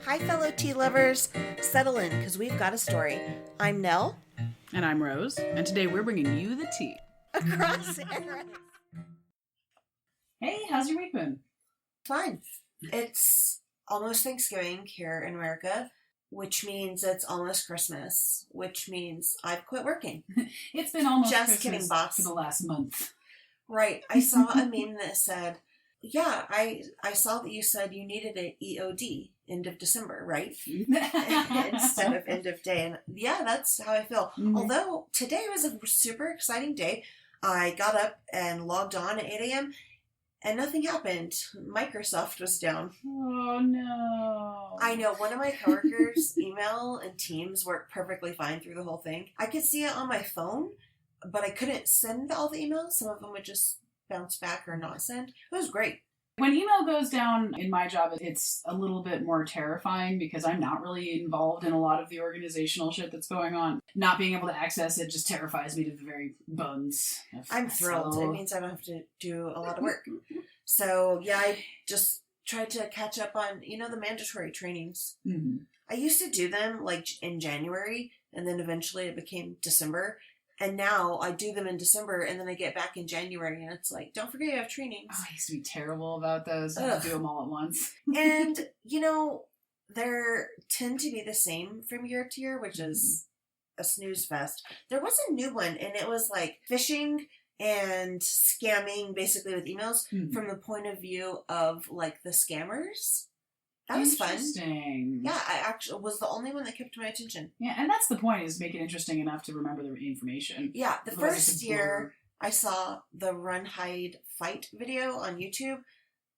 Hi, fellow tea lovers. Settle in, because we've got a story. I'm Nell. And I'm Rose, and today we're bringing you the tea. Across eras. Hey, how's your week been? Fine. It's almost Thanksgiving here in America, which means it's almost Christmas, which means I've quit working. It's been almost Just Christmas kidding, boss. for the last month. Right. I saw a meme that said, yeah, I saw that you said you needed an EOD, end of December, right? Instead of end of day. And yeah, that's how I feel. Mhm. Although today was a super exciting day. I got up and logged on at 8 a.m. and nothing happened. Microsoft was down. Oh, no. I know, one of my coworkers' email and Teams worked perfectly fine through the whole thing. I could see it on my phone, but I couldn't send all the emails. Some of them would just bounce back or not send. It was great. When email goes down in my job, it's a little bit more terrifying because I'm not really involved in a lot of the organizational shit that's going on. Not being able to access it just terrifies me to the very bones. I'm thrilled. It means I don't have to do a lot of work. So, yeah, I just tried to catch up on, the mandatory trainings. Mm-hmm. I used to do them, in January, and then eventually it became December. And now I do them in December, and then I get back in January, and it's like, don't forget you have trainings. Oh, I used to be terrible about those. I had to do them all at once. And, they tend to be the same from year to year, which is a snooze fest. There was a new one, and it was like phishing and scamming, basically with emails, from the point of view of, the scammers. That was fun. Interesting. Yeah, I actually was the only one that kept my attention. Yeah, and that's the point, is make it interesting enough to remember the information. Yeah, the Otherwise first year I saw the Run, Hide, Fight video on YouTube.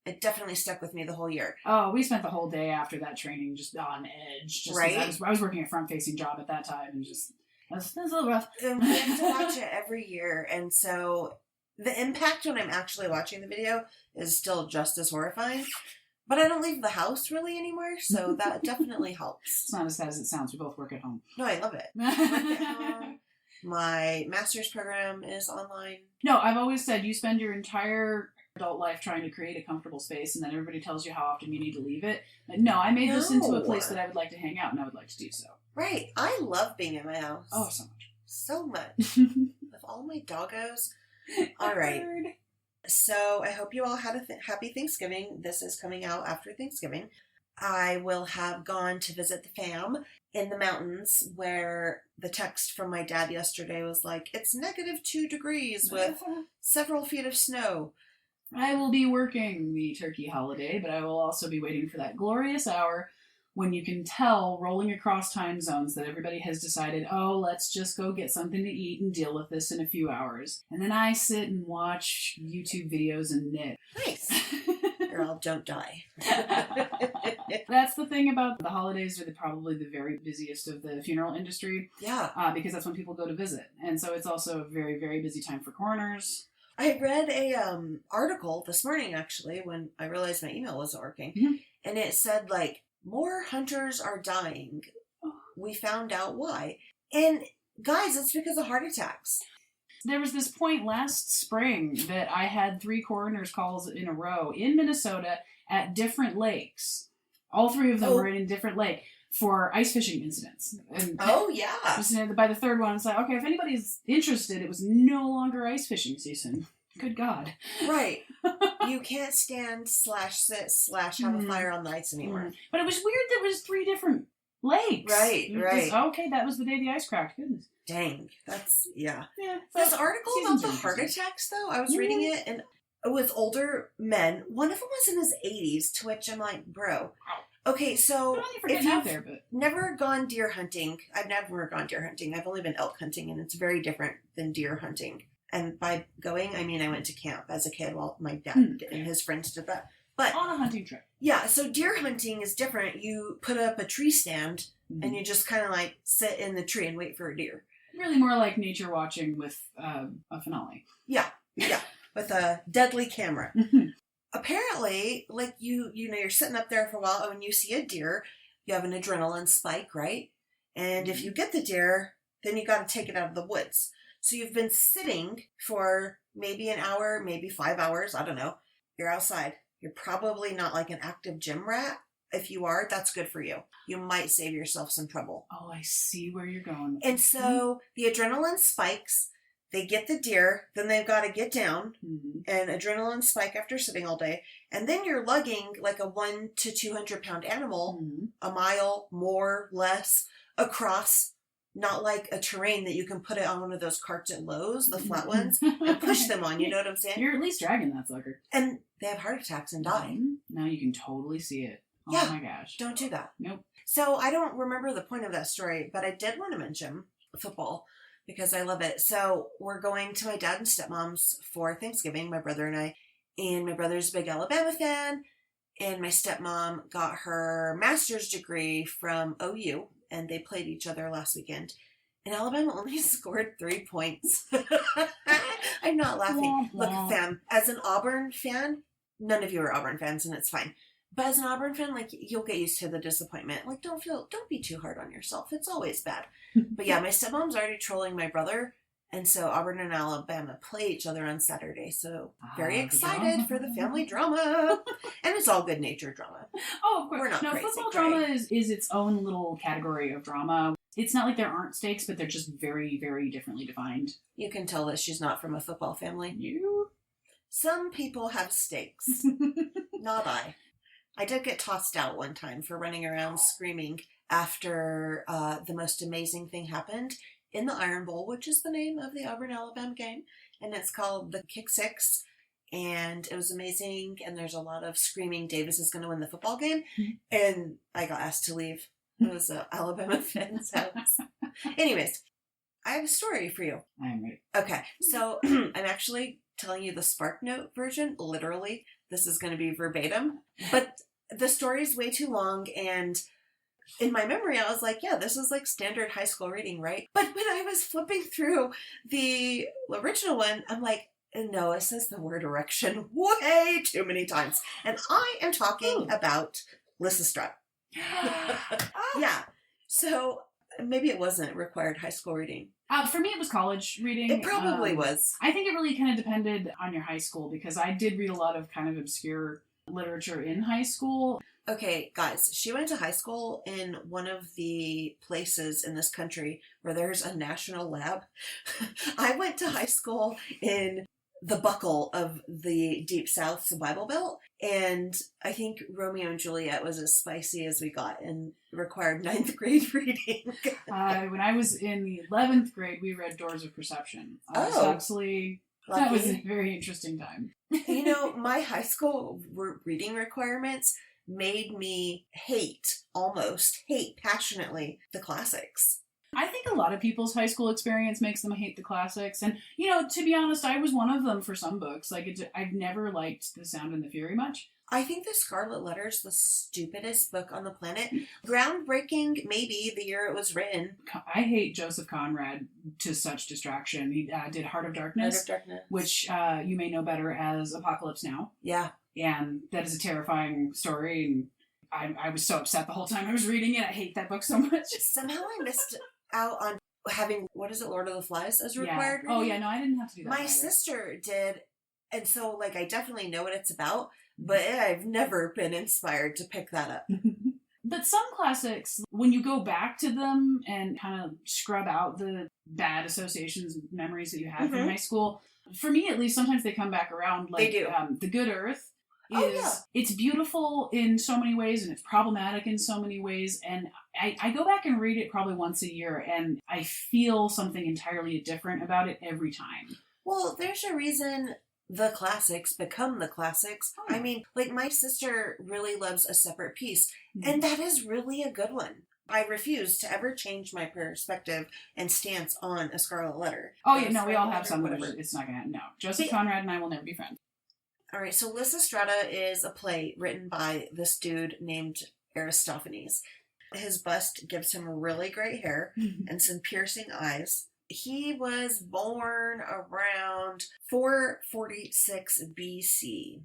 It definitely stuck with me the whole year. Oh, we spent the whole day after that training just on edge. Just right? I was working a front-facing job at that time, and just, that was a little rough. And we have to watch it every year, and so the impact when I'm actually watching the video is still just as horrifying. But I don't leave the house really anymore, so that definitely helps. It's not as sad as it sounds. We both work at home. No, I love it. I work at home. My master's program is online. No, I've always said you spend your entire adult life trying to create a comfortable space, and then everybody tells you how often you need to leave it. But no, I made this into a place that I would like to hang out, and I would like to do so. Right. I love being in my house. Oh, so much. So much. With all my doggos. All right. So I hope you all had a happy Thanksgiving. This is coming out after Thanksgiving. I will have gone to visit the fam in the mountains, where the text from my dad yesterday was like, it's -2 degrees with several feet of snow. I will be working the turkey holiday, but I will also be waiting for that glorious hour when you can tell, rolling across time zones, that everybody has decided, oh, let's just go get something to eat and deal with this in a few hours. And then I sit and watch YouTube videos and knit. Nice. Girl, don't die. That's the thing about the holidays. Are probably the very busiest of the funeral industry. Yeah. Because that's when people go to visit. And so it's also a very, very busy time for coroners. I read a article this morning, actually, when I realized my email wasn't working. Mm-hmm. And it said, more hunters are dying. We found out why. And guys, it's because of heart attacks. There was this point last spring that I had 3 coroner's calls in a row in Minnesota at different lakes. All 3 of them were in a different lake for ice fishing incidents. And yeah. By the third one, it's like, okay, if anybody's interested, it was no longer ice fishing season. Good God. Right. You can't stand /sit/ have a fire on the ice anymore. But it was weird that it was 3 different lakes. Right. Okay, that was the day the ice cracked. Goodness. Dang. That's, yeah. Yeah. This article about the heart attacks, though, I was reading it, and it was older men. One of them was in his 80s, to which I'm like, bro. Okay, so if you've never gone deer hunting, I've never gone deer hunting. I've only been elk hunting, and it's very different than deer hunting. And by going, I mean I went to camp as a kid while my dad and his friends did that. But on a hunting trip. Yeah, so deer hunting is different. You put up a tree stand, and you just kind of sit in the tree and wait for a deer. Really more like nature watching with a finale. Yeah, with a deadly camera. Apparently, you're sitting up there for a while, and when you see a deer, you have an adrenaline spike, right? And if you get the deer, then you got to take it out of the woods. So you've been sitting for maybe an hour, maybe 5 hours, I don't know. You're outside. You're probably not like an active gym rat if you are, that's good for you. You might save yourself some trouble. Oh, I see where you're going. And so the adrenaline spikes. They get the deer, then they've got to get down, and adrenaline spike after sitting all day. And then you're lugging like a 100 to 200 pound animal a mile, more, less, across, not like a terrain that you can put it on one of those carts at Lowe's, the flat ones, and push them on. You know what I'm saying? You're at least dragging that sucker. And they have heart attacks and die. Now you can totally see it. Oh yeah, my gosh. Don't do that. Nope. So I don't remember the point of that story, but I did want to mention football because I love it. So we're going to my dad and stepmom's for Thanksgiving, my brother and I. And my brother's a big Alabama fan. And my stepmom got her master's degree from OU. And they played each other last weekend. And Alabama only scored 3 points. I'm not laughing. Look, fam, as an Auburn fan, none of you are Auburn fans, and it's fine. But as an Auburn fan, like, you'll get used to the disappointment. Like, don't be too hard on yourself. It's always bad. But yeah, my stepmom's already trolling my brother. And so Auburn and Alabama play each other on Saturday. So very excited for the family drama. And it's all good-natured drama. Oh, of course. We're not crazy, football drama is its own little category of drama. It's not like there aren't stakes, but they're just very, very differently defined. You can tell that she's not from a football family. You? Some people have stakes. Not I. I did get tossed out one time for running around screaming after the most amazing thing happened in the Iron Bowl, which is the name of the Auburn-Alabama game. And it's called the Kick Six. And it was amazing. And there's a lot of screaming, Davis is going to win the football game. And I got asked to leave. It was an Alabama fan's house. Anyways, I have a story for you. I am ready. Okay. So I'm actually telling you the SparkNote version. Literally, this is going to be verbatim. But the story is way too long, and in my memory, I was like, yeah, this is like standard high school reading, right? But when I was flipping through the original one, I'm like, no, it says the word erection way too many times. And I am talking about Lysistrata. Yeah. So maybe it wasn't required high school reading. For me, it was college reading. It probably was. I think it really kind of depended on your high school, because I did read a lot of kind of obscure literature in high school. Okay, guys, she went to high school in one of the places in this country where there's a national lab. I went to high school in the buckle of the Deep South's Bible Belt, and I think Romeo and Juliet was as spicy as we got and required 9th grade reading. When I was in the 11th grade, we read Doors of Perception. Huxley. That was a very interesting time. You know, my high school reading requirements made me almost hate passionately the classics. I think a lot of people's high school experience makes them hate the classics. And, you know, to be honest, I was one of them for some books. Like, I've never liked The Sound and the Fury much. I think The Scarlet Letter's the stupidest book on the planet. Groundbreaking, maybe, the year it was written. I hate Joseph Conrad to such distraction. He did Heart of Darkness, which you may know better as Apocalypse Now. Yeah. And that is a terrifying story. And I was so upset the whole time I was reading it. I hate that book so much. Somehow I missed out on having, Lord of the Flies as required reading? Oh, yeah, no, I didn't have to do that. My sister did, and so, like, I definitely know what it's about, but I've never been inspired to pick that up. But some classics, when you go back to them and kind of scrub out the bad associations, memories that you had from high school, for me at least, sometimes they come back around. Like, they do. The Good Earth it's beautiful in so many ways, and it's problematic in so many ways, and I go back and read it probably once a year, and I feel something entirely different about it every time. Well, there's a reason the classics become the classics. I mean, like, my sister really loves A Separate Peace, and that is really a good one. I refuse to ever change my perspective and stance on A Scarlet Letter. Oh, yeah, no, we all have some, whatever. It's not gonna, no. Joseph Conrad and I will never be friends. All right, so Lysistrata is a play written by this dude named Aristophanes. His bust gives him really great hair and some piercing eyes. He was born around 446 BC.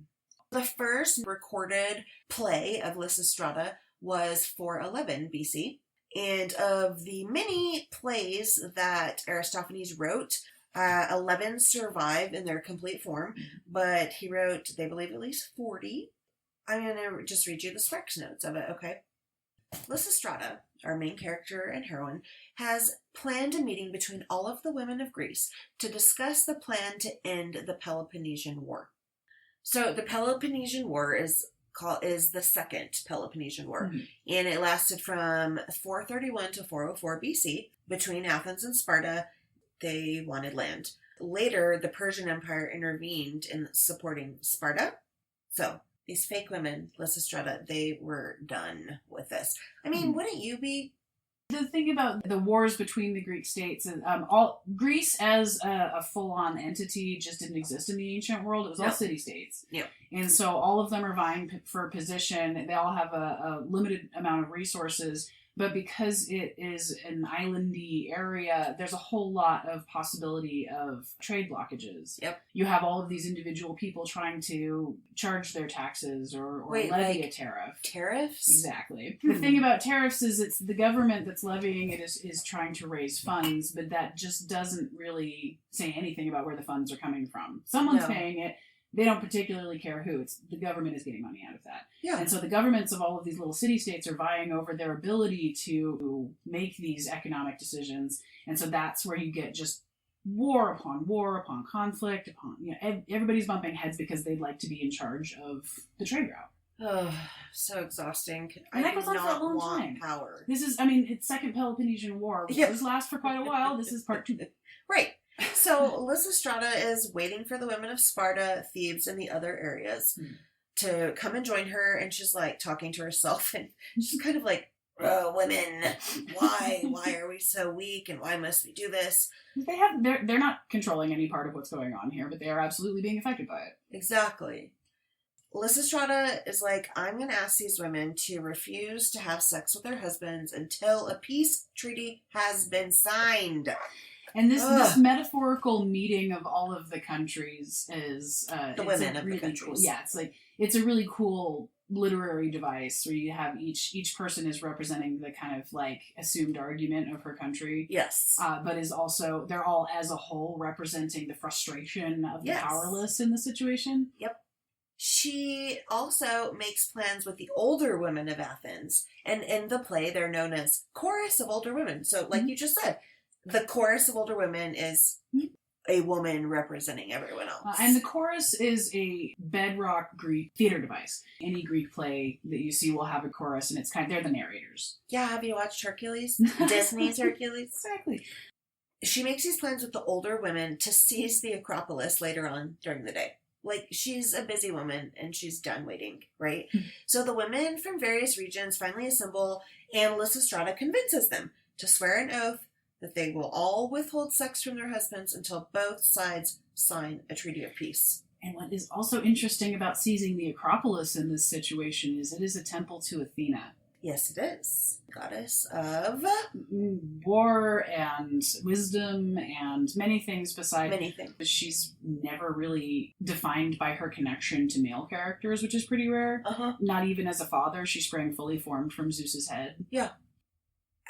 The first recorded play of Lysistrata was 411 BC. And of the many plays that Aristophanes wrote, 11 survive in their complete form, but he wrote, they believe, at least 40. I'm going to just read you the Sparks notes of it, okay? Lysistrata, our main character and heroine, has planned a meeting between all of the women of Greece to discuss the plan to end the Peloponnesian War. So the Peloponnesian War is the Second Peloponnesian War, and it lasted from 431 to 404 BC between Athens and Sparta. They wanted land. Later, the Persian Empire intervened in supporting Sparta. So these fake women, Lysistrata, they were done with this. I mean, wouldn't you be? The thing about the wars between the Greek states, and Greece as a full-on entity just didn't exist in the ancient world. It was all city-states. Yeah. And so all of them are vying for position. They all have a limited amount of resources. But because it is an islandy area, there's a whole lot of possibility of trade blockages. Yep. You have all of these individual people trying to charge their taxes or levy a tariff. Tariffs? Exactly. The thing about tariffs is it's the government that's levying it is trying to raise funds, but that just doesn't really say anything about where the funds are coming from. Someone's paying it. They don't particularly care who. It's the government is getting money out of that. Yeah. And so the governments of all of these little city-states are vying over their ability to make these economic decisions. And so that's where you get just war upon conflict, everybody's bumping heads because they'd like to be in charge of the trade route. Oh, so exhausting. And that goes on for a long time. Power. It's Second Peloponnesian War. This lasts for quite a while. This is part 2. Right. So Lysistrata is waiting for the women of Sparta, Thebes, and the other areas to come and join her, and she's like talking to herself, and she's kind of like, women, why are we so weak, and why must we do this? They're not controlling any part of what's going on here, but they are absolutely being affected by it. Exactly. Lysistrata is like, I'm going to ask these women to refuse to have sex with their husbands until a peace treaty has been signed. And this metaphorical meeting of all of the countries is the women of the countries. Cool, yeah, it's a really cool literary device where you have each person is representing the kind of like assumed argument of her country. Yes. But is also they're all as a whole representing the frustration of the powerless in the situation. Yep. She also makes plans with the older women of Athens, and in the play they're known as chorus of older women. So like you just said, the chorus of older women is a woman representing everyone else. And the chorus is a bedrock Greek theater device. Any Greek play that you see will have a chorus, and they're the narrators. Yeah, have you watched Hercules? Disney's Hercules? Exactly. She makes these plans with the older women to seize the Acropolis later on during the day. Like, she's a busy woman, and she's done waiting, right? So the women from various regions finally assemble, and Lysistrata convinces them to swear an oath that they will all withhold sex from their husbands until both sides sign a treaty of peace. And what is also interesting about seizing the Acropolis in this situation is it is a temple to Athena. Yes, it is. Goddess of war and wisdom and many things besides. Many things. She's never really defined by her connection to male characters, which is pretty rare. Not even as a father. She sprang fully formed from Zeus's head. Yeah.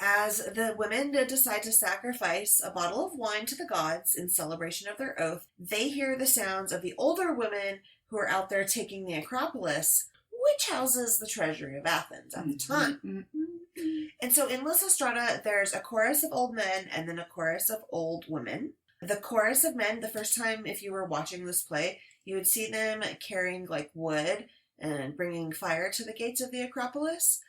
As the women decide to sacrifice a bottle of wine to the gods in celebration of their oath, they hear the sounds of the older women who are out there taking the Acropolis, which houses the treasury of Athens at the time. And so in Lysistrata, there's a chorus of old men and then a chorus of old women. The chorus of men, the first time if you were watching this play, you would see them carrying like wood and bringing fire to the gates of the Acropolis.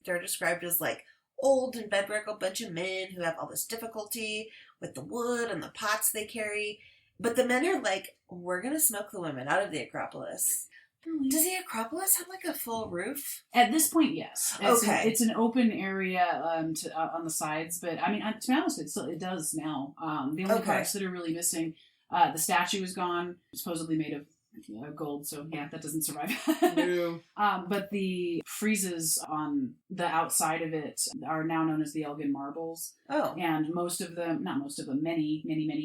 They're described as like old and bedrock, a bunch of men who have all this difficulty with the wood and the pots they carry. But the men are like, we're going to smoke the women out of the Acropolis. Does the Acropolis have like a full roof? At this point, yes. It's an open area on the sides, but I mean, to be honest, it does now. The only parts that are really missing, the statue is gone, supposedly made of gold, so yeah, that doesn't survive. No. But the friezes on the outside of it are now known as the Elgin Marbles. Oh. And many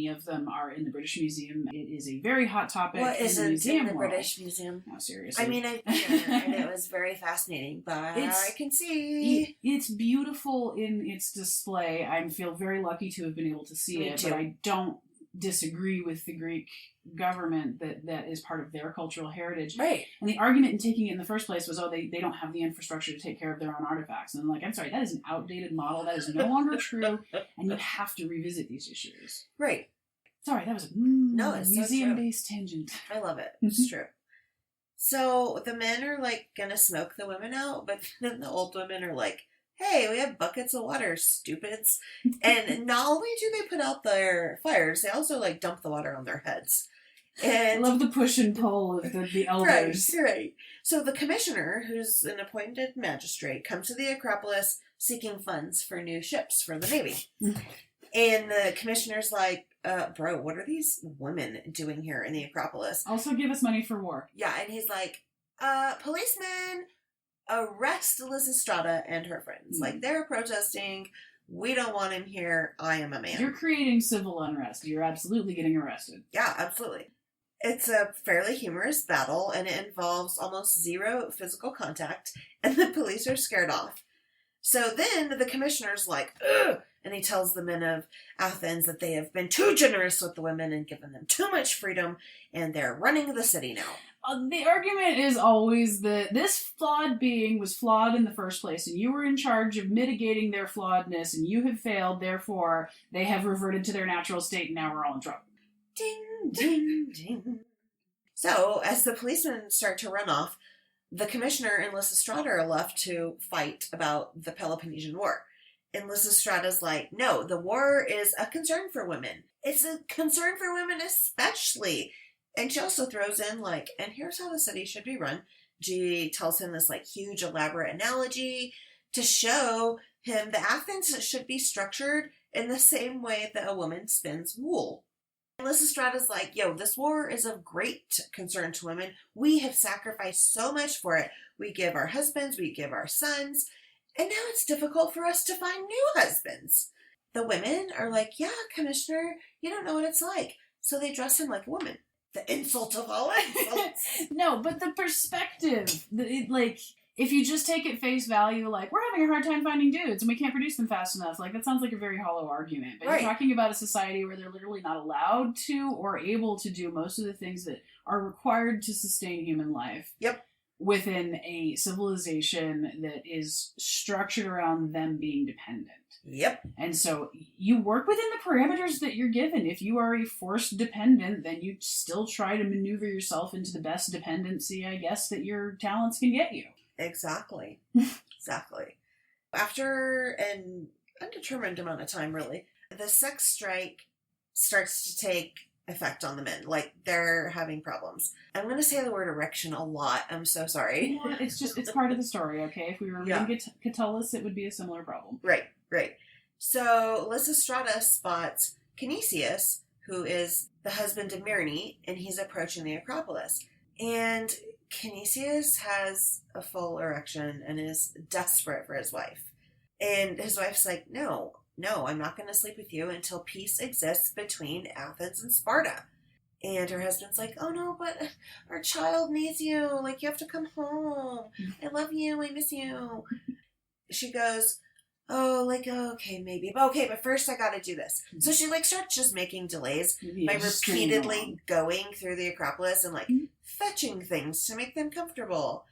of them are in the British Museum. It is a very hot topic in the museum world. British Museum? No, seriously. I mean, I've been there, and it was very fascinating, but I can see. It's beautiful in its display. I feel very lucky to have been able to see it, but I don't disagree with the Greek government that is part of their cultural heritage. Right. And the argument in taking it in the first place was, they don't have the infrastructure to take care of their own artifacts. And I'm like, I'm sorry, that is an outdated model. That is no longer true. And you have to revisit these issues. Right. Sorry, that was a museum-based tangent. I love it. It's true. So the men are like gonna smoke the women out, but then the old women are like, hey, we have buckets of water, stupids. And not only do they put out their fires, they also like dump the water on their heads. And I love the push and pull of the elders. Right. So the commissioner, who's an appointed magistrate, comes to the Acropolis seeking funds for new ships for the Navy. And the commissioner's like, bro, what are these women doing here in the Acropolis? Also give us money for war. Yeah, and he's like, policemen, arrest Lysistrata and her friends. Like, they're protesting. We don't want him here. I am a man. You're creating civil unrest. You're absolutely getting arrested. Yeah, absolutely. It's a fairly humorous battle, and it involves almost zero physical contact, and the police are scared off. So then the commissioner's like, ugh! And he tells the men of Athens that they have been too generous with the women and given them too much freedom, and they're running the city now. The argument is always that this flawed being was flawed in the first place, and you were in charge of mitigating their flawedness, and you have failed, therefore they have reverted to their natural state, and now we're all in trouble. Ding, ding, ding. So, as the policemen start to run off, the commissioner and Lysistrata are left to fight about the Peloponnesian War. And Lysistrata's like, no, the war is a concern for women. It's a concern for women especially. And she also throws in, like, and here's how the city should be run. She tells him this, like, huge, elaborate analogy to show him that Athens should be structured in the same way that a woman spins wool. And Lysistrata's like, yo, this war is of great concern to women. We have sacrificed so much for it. We give our husbands, we give our sons, and now it's difficult for us to find new husbands. The women are like, yeah, Commissioner, you don't know what it's like. So they dress him like a woman. The insult of all insults. No, but the perspective, if you just take it face value, like, we're having a hard time finding dudes and we can't produce them fast enough, like, that sounds like a very hollow argument. But right. You're talking about a society where they're literally not allowed to or able to do most of the things that are required to sustain human life. Yep. Within a civilization that is structured around them being dependent. Yep. And so you work within the parameters that you're given. If you are a forced dependent, then you still try to maneuver yourself into the best dependency, I guess, that your talents can get you. Exactly. Exactly. After an undetermined amount of time, really, the sex strike starts to take effect on the men. Like, they're having problems. I'm going to say the word erection a lot. I'm so sorry. You know what? It's part of the story, okay? If we were reading Catullus, it would be a similar problem. Right. So Lysistrata spots Canisius, who is the husband of Myrine, and he's approaching the Acropolis. And Canisius has a full erection and is desperate for his wife. And his wife's like, no, I'm not going to sleep with you until peace exists between Athens and Sparta. And her husband's like, oh no, but our child needs you. Like, you have to come home. I love you. I miss you. She goes, okay, maybe. Okay, but first I gotta do this. So she, like, starts just making delays by repeatedly going through the Acropolis and, like, fetching things to make them comfortable.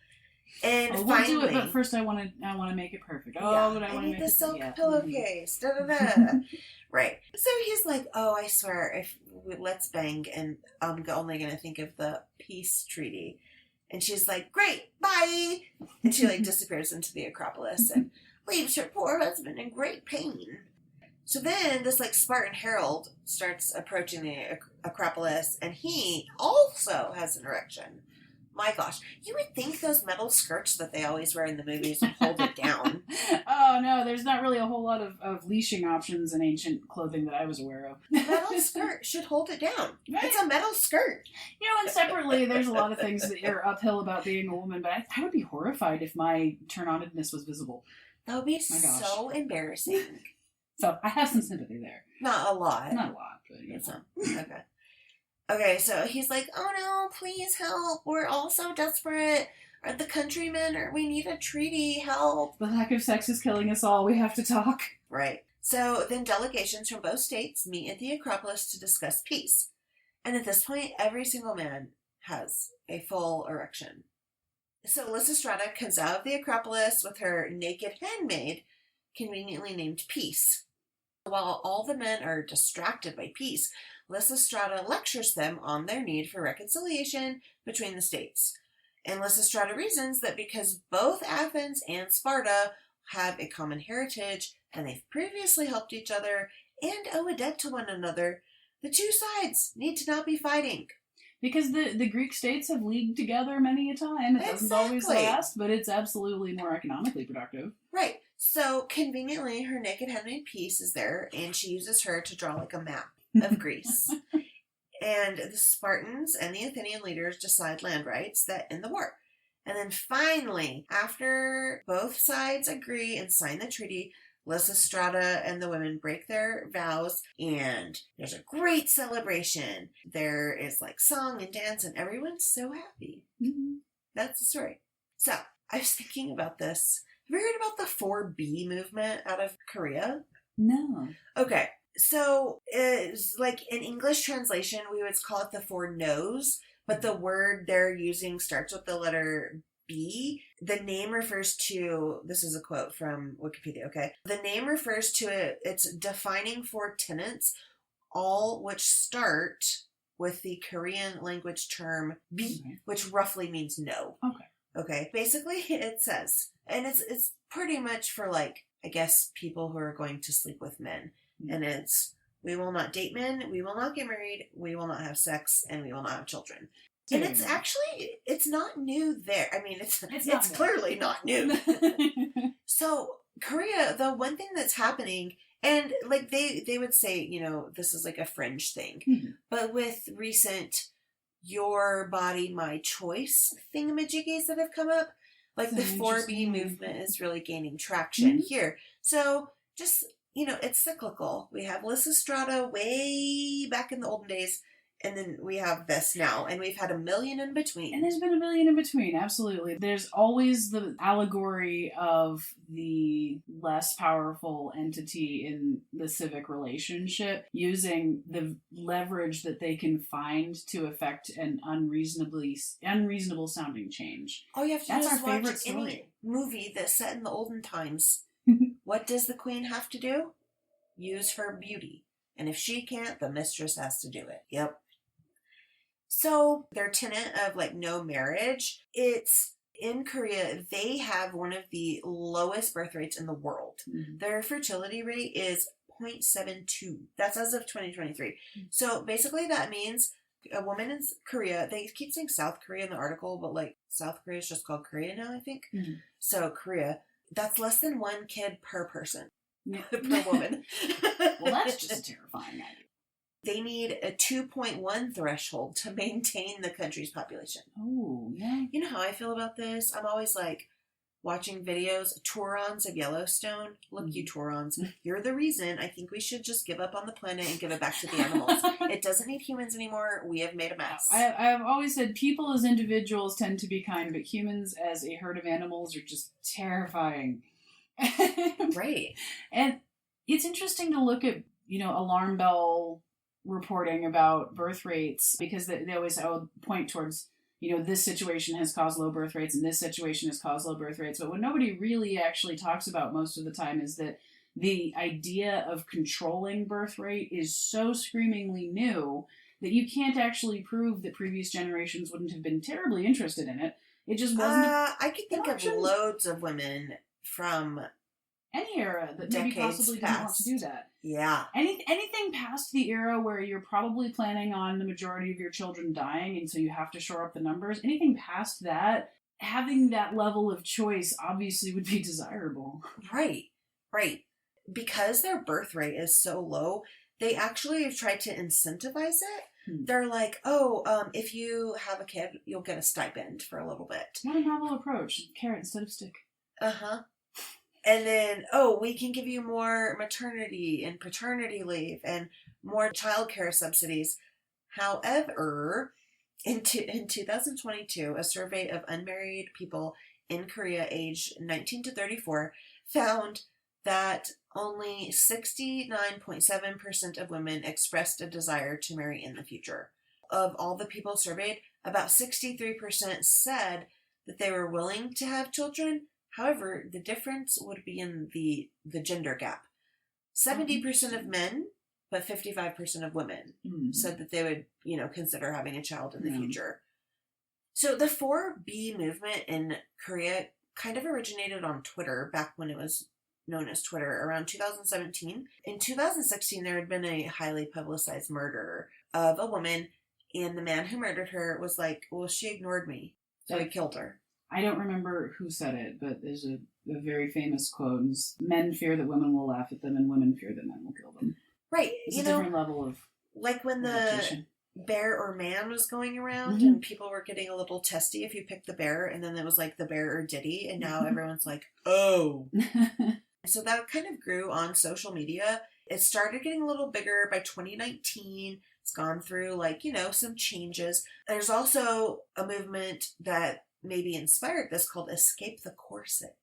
And we'll finally, do it, but first I want to make it perfect. But I need the silk pillowcase. Right. So he's like, I swear, let's bang, and I'm only gonna think of the peace treaty. And she's like, great, bye. And she, like, disappears into the Acropolis and leaves her poor husband in great pain. So then this, like, Spartan herald starts approaching the Acropolis, and he also has an erection. My gosh, you would think those metal skirts that they always wear in the movies would hold it down. Oh, no, there's not really a whole lot of leashing options in ancient clothing that I was aware of. The metal skirt should hold it down. Right. It's a metal skirt. You know, and separately, there's a lot of things that are uphill about being a woman, but I would be horrified if my turn-onedness was visible. That would be so embarrassing. So I have some sympathy there. Not a lot. But you know. Some. Okay, so he's like, oh no, please help. We're all so desperate. Are the countrymen, we need a treaty, help. The lack of sex is killing us all. We have to talk. Right. So then delegations from both states meet at the Acropolis to discuss peace. And at this point, every single man has a full erection. So Lysistrata comes out of the Acropolis with her naked handmaid, conveniently named Peace. While all the men are distracted by peace, Lysistrata lectures them on their need for reconciliation between the states. And Lysistrata reasons that because both Athens and Sparta have a common heritage and they've previously helped each other and owe a debt to one another, the two sides need to not be fighting. Because the Greek states have leagued together many a time. It doesn't always last, but it's absolutely more economically productive. Right. So, conveniently, her naked handmaid Peace is there, and she uses her to draw like a map of Greece. And the Spartans and the Athenian leaders decide land rights that end the war. And then finally, after both sides agree and sign the treaty, Lysistrata and the women break their vows, and there's a great celebration. There is like song and dance, and everyone's so happy. Mm-hmm. That's the story. So, I was thinking about this. Have you heard about the 4B movement out of Korea? No. Okay, so it's like in English translation, we would call it the 4 no's, but the word they're using starts with the letter B. The name refers to, this is a quote from Wikipedia, okay? The name refers to its defining 4 tenets, all which start with the Korean language term B, which roughly means no. Okay. Okay. Basically, it says, and it's pretty much for like, I guess, people who are going to sleep with men. Mm-hmm. And it's, we will not date men, we will not get married, we will not have sex, and we will not have children. And it's actually, it's not new there. I mean, it's clearly not new. So, Korea, the one thing that's happening, and like they would say, you know, this is like a fringe thing, mm-hmm. but with recent your body, my choice thingamajiggies that have come up, like the 4B movement is really gaining traction mm-hmm. here. So, just, you know, it's cyclical. We have Lysistrata way back in the olden days, and then we have this now, and we've had a million in between. And there's been a million in between, absolutely. There's always the allegory of the less powerful entity in the civic relationship using the leverage that they can find to affect an unreasonable sounding change. All you have to do is watch any movie that's set in the olden times. What does the queen have to do? Use her beauty. And if she can't, the mistress has to do it. Yep. So their tenet of like no marriage, it's in Korea, they have one of the lowest birth rates in the world. Mm-hmm. Their fertility rate is 0.72. That's as of 2023. Mm-hmm. So basically that means a woman in Korea, they keep saying South Korea in the article, but like South Korea is just called Korea now, I think. Mm-hmm. So Korea, that's less than 1 kid per person, per woman. Well, that's just a terrifying idea. They need a 2.1 threshold to maintain the country's population. Oh, yeah. You know how I feel about this? I'm always like watching videos, Taurons of Yellowstone. Look, you Taurons, you're the reason I think we should just give up on the planet and give it back to the animals. It doesn't need humans anymore. We have made a mess. I've always said people as individuals tend to be kind, but humans as a herd of animals are just terrifying. Right. And it's interesting to look at, you know, alarm bell reporting about birth rates, because they always point towards, you know, this situation has caused low birth rates and this situation has caused low birth rates. But what nobody really actually talks about most of the time is that the idea of controlling birth rate is so screamingly new that you can't actually prove that previous generations wouldn't have been terribly interested in it. It just wasn't. I could think of loads of women from any era that maybe possibly didn't want to do that. Yeah. Anything past the era where you're probably planning on the majority of your children dying, and so you have to shore up the numbers. Anything past that, having that level of choice obviously would be desirable. Right. Because their birth rate is so low, they actually have tried to incentivize it. They're like, if you have a kid, you'll get a stipend for a little bit. What a novel approach. Carrot instead of stick. Uh-huh. And then, we can give you more maternity and paternity leave and more childcare subsidies. However, in 2022, a survey of unmarried people in Korea aged 19 to 34 found that only 69.7% of women expressed a desire to marry in the future. Of all the people surveyed, about 63% said that they were willing to have children. However, the difference would be in the gender gap. 70% of men, but 55% of women said that they would, consider having a child in the future. So the 4B movement in Korea kind of originated on Twitter back when it was known as Twitter around 2017. In 2016, there had been a highly publicized murder of a woman, and the man who murdered her was like, well, she ignored me, so I killed her. I don't remember who said it, but there's a very famous quote. Men fear that women will laugh at them, and women fear that men will kill them. Right. It's a different level of like when the bear or man was going around and people were getting a little testy if you picked the bear, and then it was like the bear or Diddy, and now everyone's like, oh. So that kind of grew on social media. It started getting a little bigger by 2019. It's gone through some changes. There's also a movement that maybe inspired this called Escape the Corset.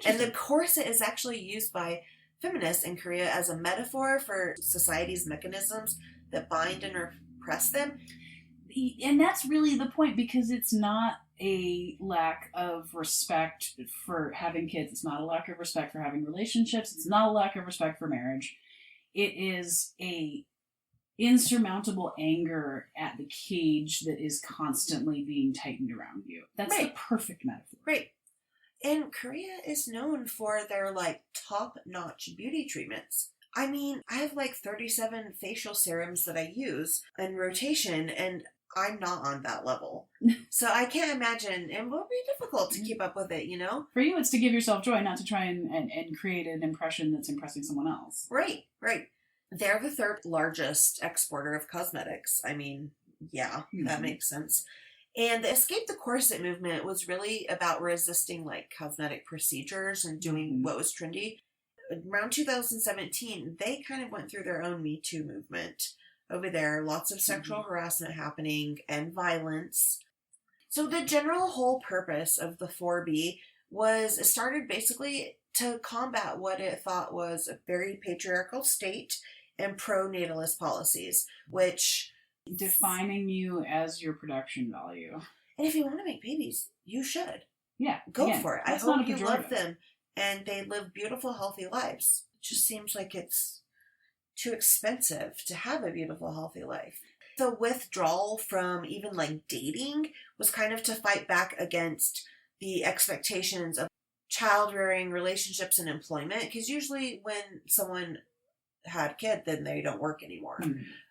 And the corset is actually used by feminists in Korea as a metaphor for society's mechanisms that bind and repress them. And that's really the point, because it's not a lack of respect for having kids. It's not a lack of respect for having relationships. It's not a lack of respect for marriage. It is a insurmountable anger at the cage that is constantly being tightened around you. That's the perfect metaphor. Right. And Korea is known for their top-notch beauty treatments. I mean, I have 37 facial serums that I use in rotation, and I'm not on that level. So I can't imagine. It will be difficult to keep up with it, For you, it's to give yourself joy, not to try and create an impression that's impressing someone else. Right. They're the third largest exporter of cosmetics. I mean, yeah, that makes sense. And the Escape the Corset movement was really about resisting cosmetic procedures and doing what was trendy. Around 2017, they kind of went through their own Me Too movement over there. Lots of sexual harassment happening and violence. So the general whole purpose of the 4B was it started basically to combat what it thought was a very patriarchal state and pro-natalist policies, which... defining you as your production value. And if you want to make babies, you should. Yeah. Go for it. I hope you love them and they live beautiful, healthy lives. It just seems like it's too expensive to have a beautiful, healthy life. The withdrawal from even dating was kind of to fight back against the expectations of child-rearing relationships and employment, because usually when someone had a kid, then they don't work anymore.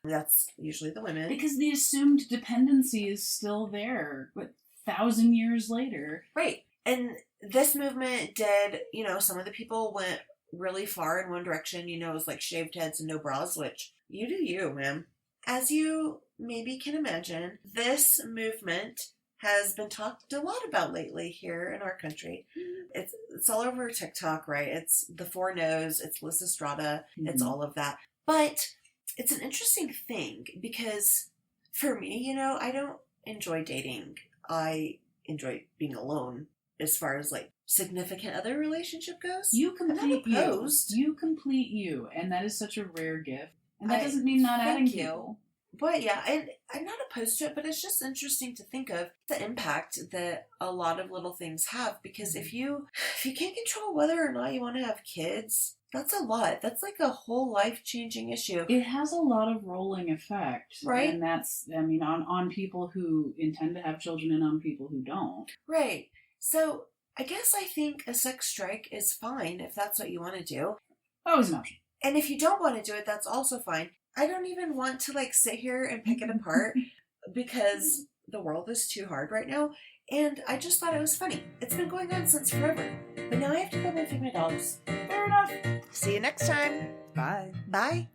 That's usually the women. Because the assumed dependency is still there, 1,000 years later. Right. And this movement did, some of the people went really far in one direction, it was shaved heads and no bras, which you do you, man. As you maybe can imagine, this movement has been talked a lot about lately here in our country. It's all over TikTok, right? It's the 4 No's, it's Lysistrata, it's all of that. But it's an interesting thing because for me, I don't enjoy dating. I enjoy being alone as far as significant other relationship goes. You complete you. You complete you, and that is such a rare gift. And that doesn't mean not adding people. But yeah, I'm not opposed to it, but it's just interesting to think of the impact that a lot of little things have, because if you can't control whether or not you want to have kids, that's a lot. That's a whole life-changing issue. It has a lot of rolling effect. Right. And that's, on people who intend to have children and on people who don't. Right. So I think a sex strike is fine if that's what you want to do. Always an option. And if you don't want to do it, that's also fine. I don't even want to sit here and pick it apart because the world is too hard right now. And I just thought it was funny. It's been going on since forever. But now I have to go and feed my dogs. Fair enough. See you next time. Bye. Bye.